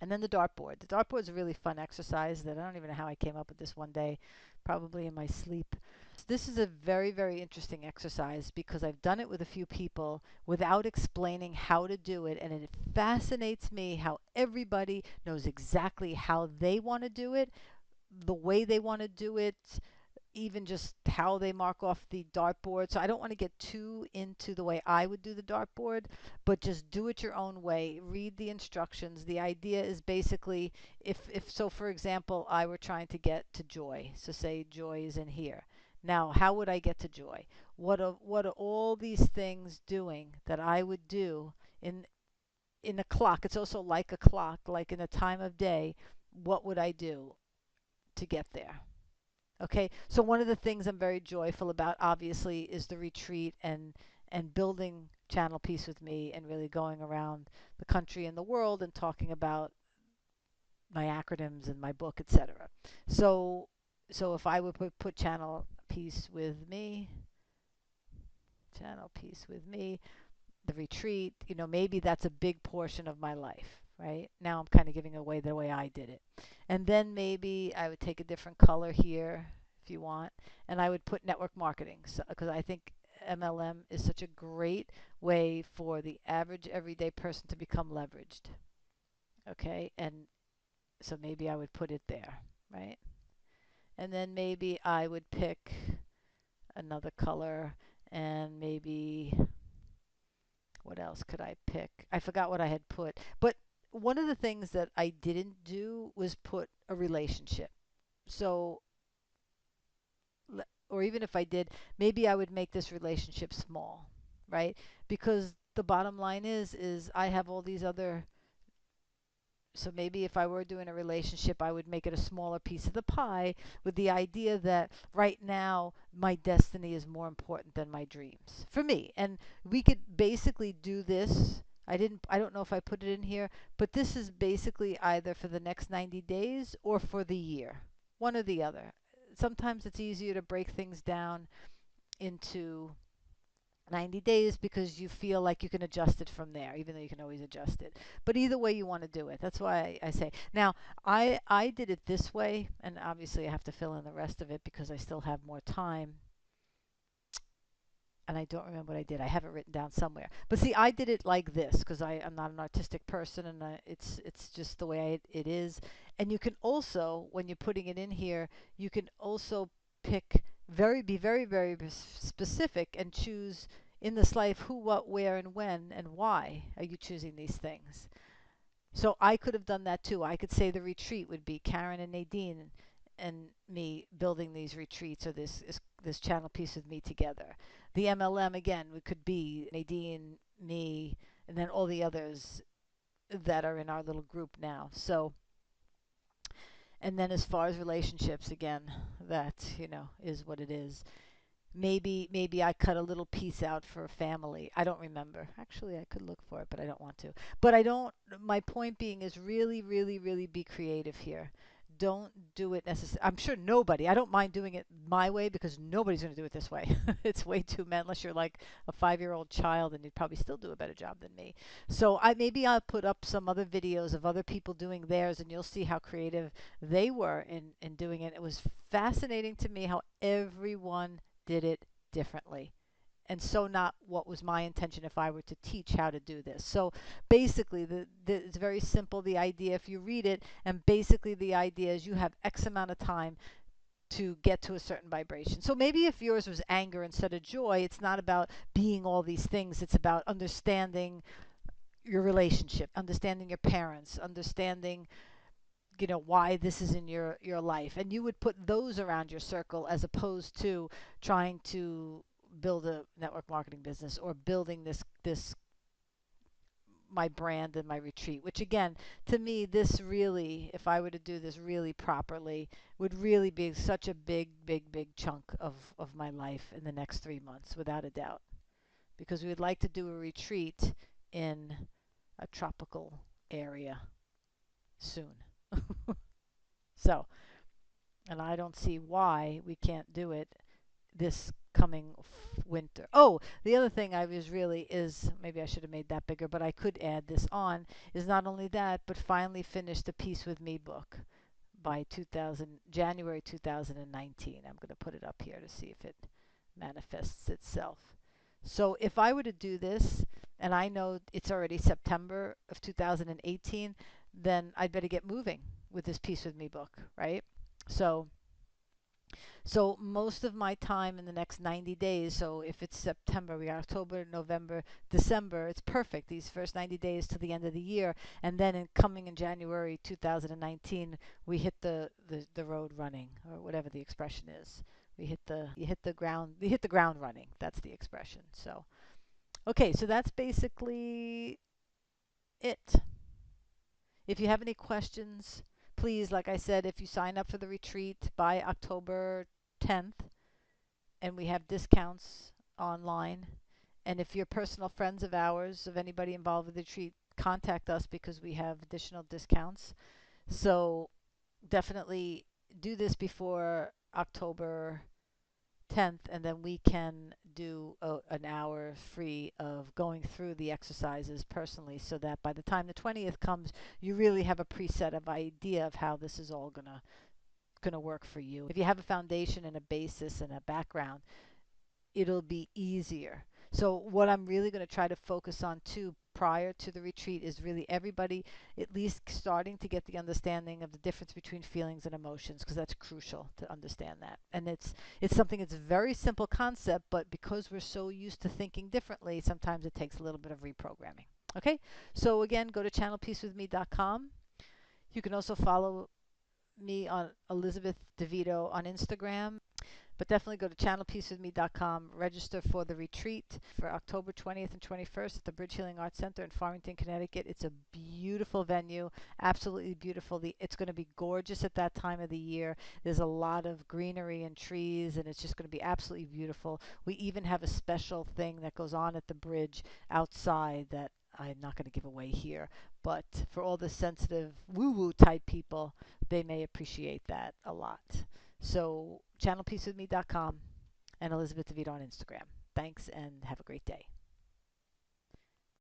And then the dartboard. The dartboard is a really fun exercise that I don't even know how I came up with this one day, probably in my sleep. This is a very, very interesting exercise because I've done it with a few people without explaining how to do it. And it fascinates me how everybody knows exactly how they want to do it, the way they want to do it, even just how they mark off the dartboard. So I don't want to get too into the way I would do the dartboard, but just do it your own way. Read the instructions. The idea is basically if so for example, I were trying to get to joy. So say joy is in here. Now, how would I get to joy? What are all these things doing that I would do in a clock? It's also like a clock, like in a time of day. What would I do to get there? Okay, so one of the things I'm very joyful about, obviously, is the retreat and building Channel Peace with Me and really going around the country and the world and talking about my acronyms and my book, etc. So, so if I would put Channel Peace with Me, the retreat, maybe that's a big portion of my life. Right now, I'm kind of giving away the way I did it, and then maybe I would take a different color here if you want, and I would put network marketing because I think MLM is such a great way for the average everyday person to become leveraged. Okay, and so maybe I would put it there, right? And then maybe I would pick another color and maybe what else could I pick? I forgot what I had put. But one of the things that I didn't do was put a relationship. So, or even if I did, maybe I would make this relationship small, right? Because the bottom line is I have all these other. So maybe if I were doing a relationship, I would make it a smaller piece of the pie with the idea that right now my destiny is more important than my dreams for me. And we could basically do this. I don't know if I put it in here, but this is basically either for the next 90 days or for the year. One or the other. Sometimes it's easier to break things down into 90 days because you feel like you can adjust it from there, even though you can always adjust it. But either way you want to do it. That's why I say. Now, I did it this way, and obviously I have to fill in the rest of it because I still have more time. And I don't remember what I did. I have it written down somewhere. But see, I did it like this because I'm not an artistic person, and it's just the way it is. And you can also, when you're putting it in here, you can also pick be very, very specific and choose in this life who, what, where, and when, and why are you choosing these things. So I could have done that too. I could say the retreat would be Karen and Nadine and me building these retreats or this channel piece with me together. The MLM again, it could be Nadine, me, and then all the others that are in our little group now. So, and then as far as relationships, again, that is what it is. Maybe I cut a little piece out for a family. I don't remember. Actually, I could look for it, but I don't want to. But I don't. My point being is really, really, really be creative here. Don't do it necessarily. I'm sure nobody. I don't mind doing it my way because nobody's going to do it this way. It's way too mad unless you're like a 5-year-old child, and you'd probably still do a better job than me. So maybe I'll put up some other videos of other people doing theirs, and you'll see how creative they were in doing it. It was fascinating to me how everyone did it differently. And so not what was my intention if I were to teach how to do this. So basically, it's very simple. The idea, if you read it, and basically the idea is you have X amount of time to get to a certain vibration. So maybe if yours was anger instead of joy, it's not about being all these things. It's about understanding your relationship, understanding your parents, understanding why this is in your life, and you would put those around your circle as opposed to trying to build a network marketing business or building this my brand and my retreat, which again, to me, this really, if I were to do this really properly, would really be such a big chunk of my life in the next 3 months, without a doubt, because we would like to do a retreat in a tropical area soon. So, and I don't see why we can't do it this coming winter. Oh, the other thing I was really is, maybe I should have made that bigger, but I could add this on, is not only that, but finally finish the Peace with Me book by January 2019. I'm going to put it up here to see if it manifests itself. So if I were to do this, and I know it's already September of 2018, then I'd better get moving with this Peace with Me book, right? So most of my time in the next 90 days, so if it's September, we are October, November, December, it's perfect, these first 90 days to the end of the year. And then coming in January 2019, we hit the road running, or whatever the expression is. You hit the ground running. That's the expression. So, okay, so that's basically it. If you have any questions, please, like I said, if you sign up for the retreat by October 10th, and we have discounts online. And if you're personal friends of ours, of anybody involved with the retreat, contact us because we have additional discounts. So definitely do this before October 10th, and then we can do an hour free of going through the exercises personally, so that by the time the 20th comes, you really have a preset of idea of how this is all gonna work for you. If you have a foundation and a basis and a background, it'll be easier. So what I'm really going to try to focus on too prior to the retreat is really everybody at least starting to get the understanding of the difference between feelings and emotions, because that's crucial to understand that. And it's something, it's a very simple concept, but because we're so used to thinking differently, sometimes it takes a little bit of reprogramming. Okay? So again, go to channelpeacewithme.com. You can also follow me on Elizabeth DeVito on Instagram. But definitely go to channelpeacewithme.com, register for the retreat for October 20th and 21st at the Bridge Healing Arts Center in Farmington, Connecticut. It's a beautiful venue, absolutely beautiful. It's going to be gorgeous at that time of the year. There's a lot of greenery and trees, and it's just going to be absolutely beautiful. We even have a special thing that goes on at the bridge outside that I'm not going to give away here. But for all the sensitive woo-woo type people, they may appreciate that a lot. So channelpeacewithme.com and Elizabeth DeVito on Instagram. Thanks and have a great day.